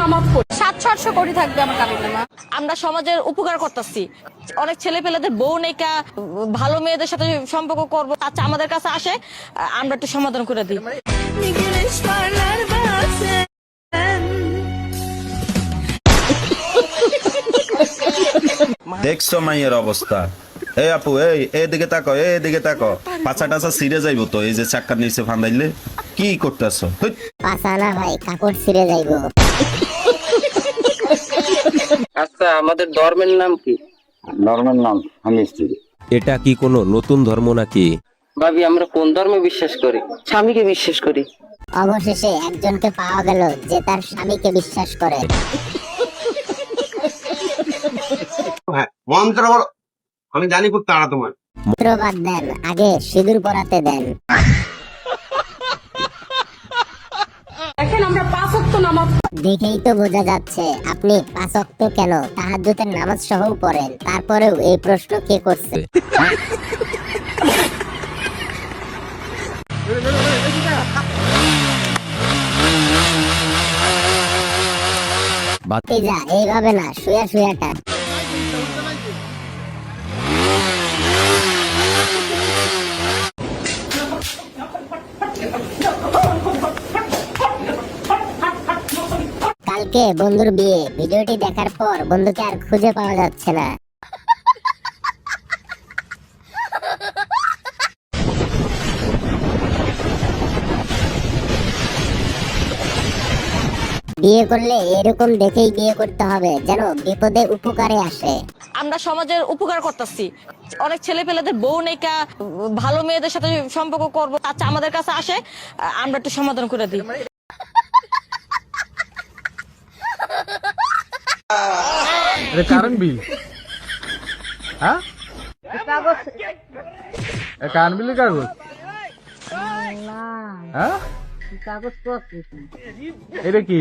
নামাজ পড়ি, 700-800 কোটি থাকবে আমার কাবিন নামা। আমরা সমাজের উপকার করতেছি, অনেক ছেলে পেলেদের বউ নেকা ভালো মেয়েদের সাথে সম্পর্ক করবো, আচ্ছা আমাদের কাছে আসে, আমরা একটু সমাধান করে দিই। দেখছো মাইয়ের অবস্থা? এই আপু, এই এদিকে তাকো, এদিকে তাকো, পাছা টাছা ছিঁড়ে যাইবো তো, এই যে চাক্কার নিচে ফান্দাইলে কি করতেছো? পাছা না ভাই, কাপড় ছিঁড়ে যাইবো। আচ্ছা, আমাদের ধর্মের নাম কি? ধর্মের নাম স্বামী। এটা কি কোনো নতুন ধর্ম নাকি? ভাবি, আমরা কোন ধর্মে বিশ্বাস করি? স্বামীকে বিশ্বাস করি। অবশেষে একজনকে পাওয়া গেল যে তার স্বামীকে বিশ্বাস করে। মন্ত্র বলো, আমি জানি খুব তাড়া তোমার। মন্ত্র বাদ দেন, আগে সিঁদুর পরাতে দেন। দেখেন আমরা 5 ওয়াক্ত নামাজ দেখেই তো বোঝা যাচ্ছে আপনি 5 ওয়াক্ত কেন তাহাজ্জুদের নামাজ সহ পড়েন, তারপরেও এই প্রশ্ন কে করছে? যা এইভাবে না, শুয়া শুয়াটা। কালকে বন্ধুর বিয়ে, ভিডিওটি দেখার পর বন্ধুকে আর খুঁজে পাওয়া যাচ্ছে না। বিয়ে করলে এরকম দেখেই বিয়ে করতে হবে যেন বিপদে উপকারে আসে। আমরা সমাজের উপকার করতেছি, অনেক ছেলে পেলেদের বউ নেকা ভালো মেয়েদের সাথে সম্পর্ক করবো, আচ্ছা আমাদের কাছে আসে, আমরা একটু সমাধান করে দিই। কারেন্ট বিল, হ্যাঁ কারেন্ট বিলের কাগজ, হ্যাঁ এটা কি?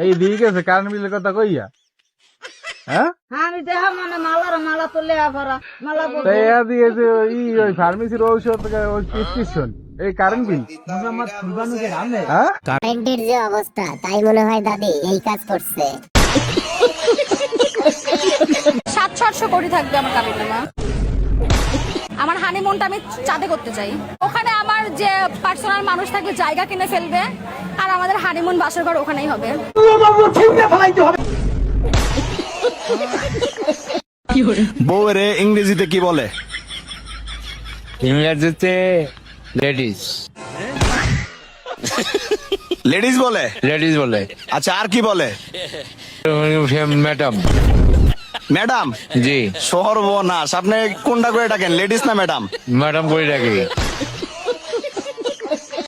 এই দিয়ে গেছে কারেন্ট বিলের কথা কইয়া, হ্যাঁ দিয়েছে ওই ফার্মেসির ঔষধ প্রেসক্রিপশন, এই কারেন্ট বিল। কারেন্টের যে অবস্থা, তাই মনে হয় দাদি এই কাজ করছে। 700-800 কোটি থাকবে আমার কাবিন নামা। আমার হানিমুনটা আমি চাঁদে করতে চাই, ওখানে আমার যে পার্সোনাল মানুষ থাকবে জায়গা কিনে ফেলবে, আর আমাদের হানিমুন বাসর ঘর ওখানেই হবে। বউরে ইংরেজিতে কি বলে? ইংরেজিতে লেডিস। লেডিস বলে? লেডিস বলে। আচ্ছা, আর কি বলে? ম্যাডাম। ম্যাডাম? জি। সর্বনাশ, আপনি কোনটা করে ডাকেন, লেডিস না ম্যাডাম? ম্যাডাম করে ডাকি।